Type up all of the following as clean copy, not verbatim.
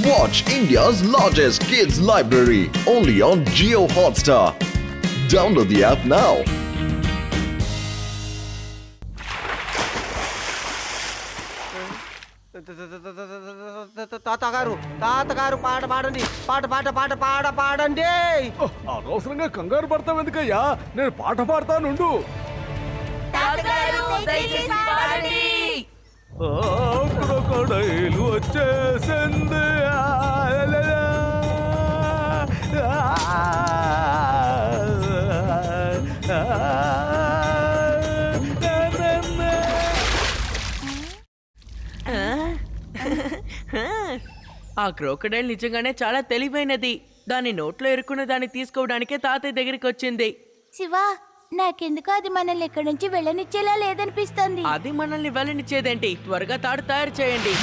Watch India's largest kids library only on Jio Hotstar. Download the app now. తాతగారు పాట పాడండి పాట పాట పాట పాట పాడండి. అనవసరంగా కంగారు పడతావు ఎందుకయ్యా, నేను పాట పాడతానుండు. క్రొకొడైలు వచ్చేసింది. ఆ క్రోకడైల్ నిజంగానే చాలా తెలివైనది. దాని నోట్లో ఇరుక్కున్న దాన్ని తీసుకోవడానికే తాతయ్య దగ్గరికి వచ్చింది. శివా, నాకెందుకో అది మనల్ని ఇక్కడి నుంచి వెళ్ళనిచ్చేలా లేదనిపిస్తుంది. అది మనల్ని వెళ్ళనిచ్చేదేంటి? త్వరగా తాడు తయారు చేయండి.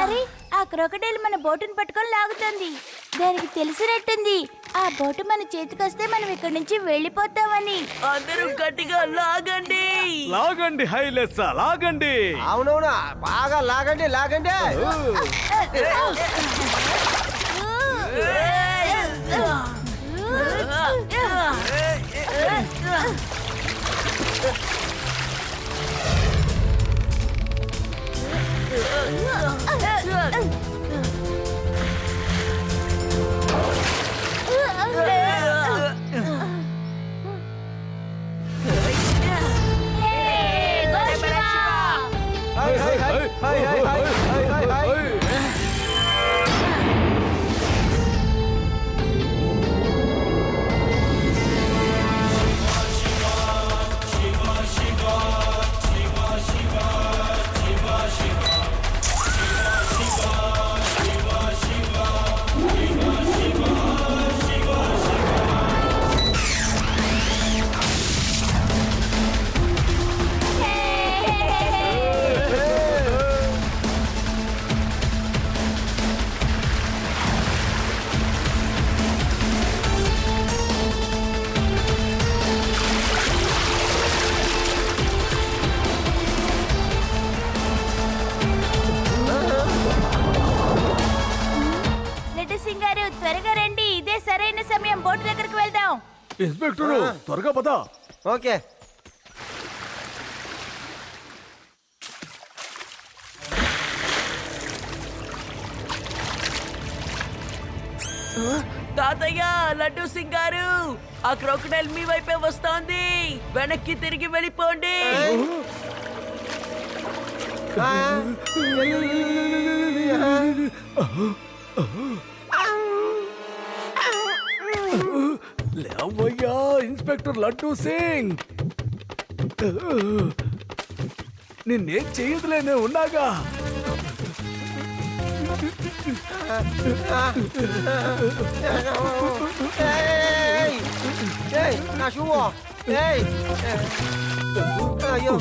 అరే, ఆ క్రొకడైల్ మన బోటును పట్టుకొని లాగుతుంది. దానికి తెలిసినట్టుంది ఆ బోటు మన చేతికొస్తే మనం ఇక్కడి నుంచి వెళ్ళిపోతామని. అందరూ గట్టిగా లాగండి. లాగండి హైలెస్సా, లాగండి. అవునవునా, బాగా లాగండి లాగండి. సింగారు, త్వరగా రండి. ఇదే సరైన సమయం. బోటు దగ్గరికి వెళ్దాం. ఇన్స్పెక్టరు, త్వరగా పద. ఓకే. తాతయ్య, లడ్డు సింగ్ గారు, ఆ క్రోకడైల్ మీ వైపే వస్తోంది. వెనక్కి తిరిగి వెళ్ళిపోండి. లేవయ్యా ఇన్స్పెక్టర్ లడ్డు సింగ్, నిన్నేం చేయదులేనే ఉన్నాగా. నా షూ. అయ్యో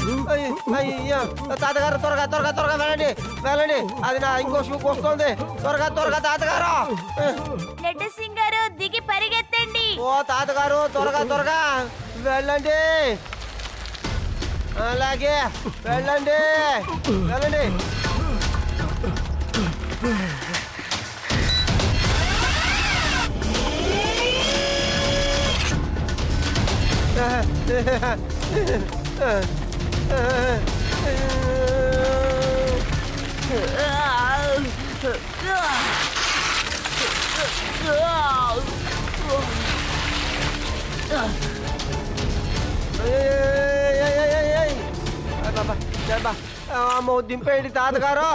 అయ్యో, తాతగారు త్వరగా త్వరగా త్వరగా వెళ్ళండి వెళ్ళండి. అది నా ఇంకో షూ వస్తుంది. త్వరగా త్వరగా తాతగారు. లడ్డు సింగారు, దిగి పరిగెత్తండి. ఓ తాతగారు, త్వరగా త్వరగా వెళ్ళండి. అలాగే వెళ్ళండి వెళ్ళండి. అమ్మో, దింపేయండి తాతగారు.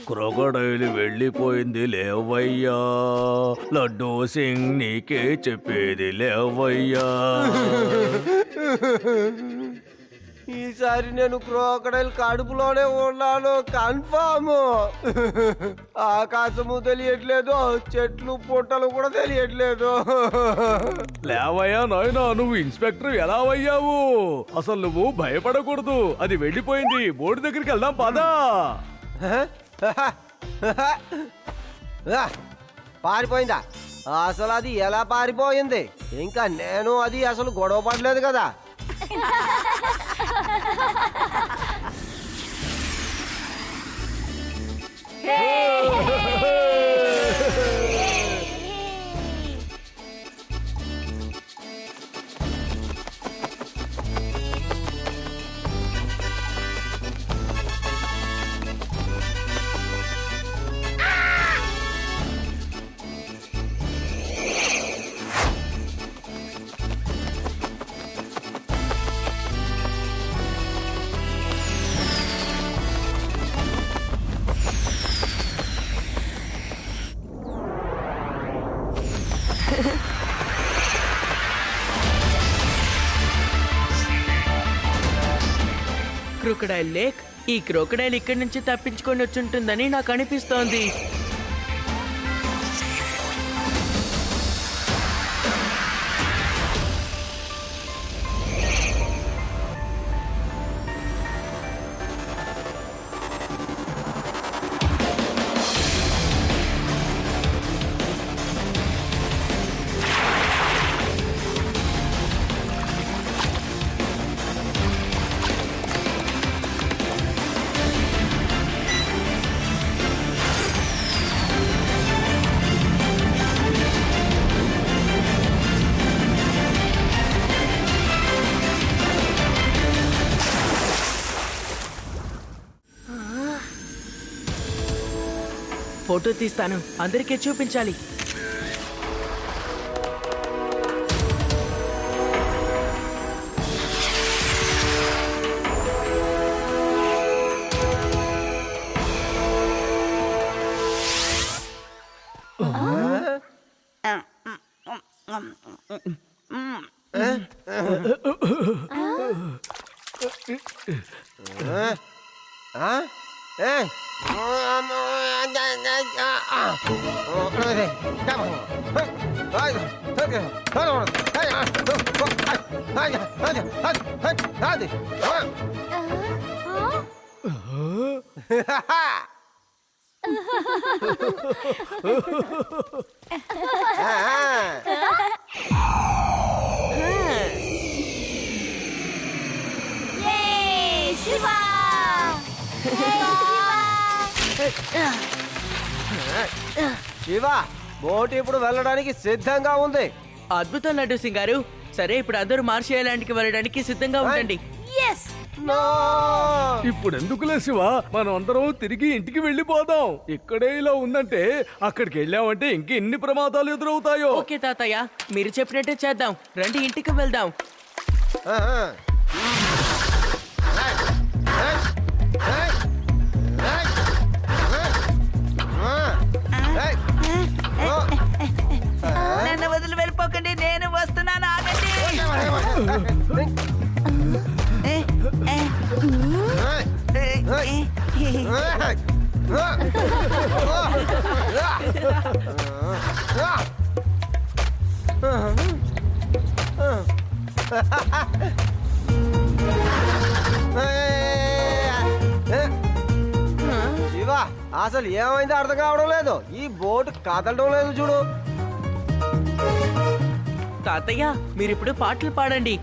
క్రొకడైల్ వెళ్ళిపోయింది లేవయ్యా, లడ్డూ సింగ్ నీకే చెప్పేది లేవయ్యా. ఈసారి నేను క్రోకడైల్ కడుపులోనే ఉన్నాను కన్ఫామ్. ఆకాశము తెలియట్లేదు, చెట్లు పుట్టలు కూడా తెలియట్లేదు. లేవయ్యా నాయనా, నువ్వు ఇన్స్పెక్టర్ ఎలా అయ్యావు? అసలు నువ్వు భయపడకూడదు, అది వెళ్ళిపోయింది. బోర్డు దగ్గరికి వెళ్దాం పదా. పారిపోయిందా? అసలు అది ఎలా పారిపోయింది? ఇంకా నేను అది అసలు గొడవ పడలేదు కదా. Crocodile lake. ఈ క్రొకడైల్ ఇక్కడి నుంచి తప్పించుకొని వచ్చుంటుందని నాకు అనిపిస్తోంది. ఫోటో తీస్తాను, అందరికీ చూపించాలి. శివ, బోట్ ఇప్పుడు వెళ్ళడానికి సిద్ధంగా ఉంది. అద్భుతం లడ్డూ సింగ్ గారు. సరే, ఇప్పుడు అందరూ మార్షి ఐలాండ్కి వెళ్ళడానికి సిద్ధంగా ఉండండి. ఇప్పుడు ఎందుకులే శివ, మనం అందరం తిరిగి ఇంటికి వెళ్ళిపోదాం. ఇక్కడే ఇలా ఉందంటే అక్కడికి వెళ్ళామంటే ఇంకెన్ని ప్రమాదాలు ఎదురవుతాయో. ఓకే తాతయ్య, మీరు చెప్పినట్టే చేద్దాం. రండి, ఇంటికి వెళ్దాం. నన్ను వదిలి వెళ్ళిపోకండి, నేను వస్తున్నాను, ఆగండి. శివ అసలు ఏమైందో అర్థం కావడం లేదు ఈ బోట్ కదలడం లేదు చూడు. తాతయ్య మీరిప్పుడు పాటలు పాడండి.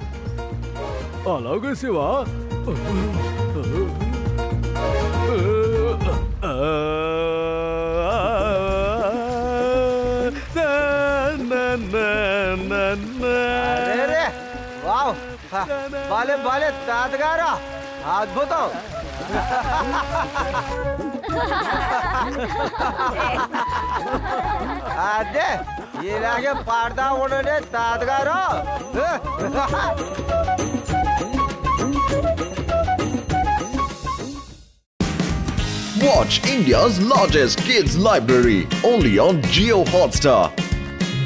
అలాగే శివా. అరే వావ్, భలే భలే తాతగారు, అద్భుతం. అదే ఇలాగే పాడుతా ఉండండి తాతగారు. Watch India's largest kids library only on Geo Hotstar.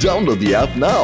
Download the app now.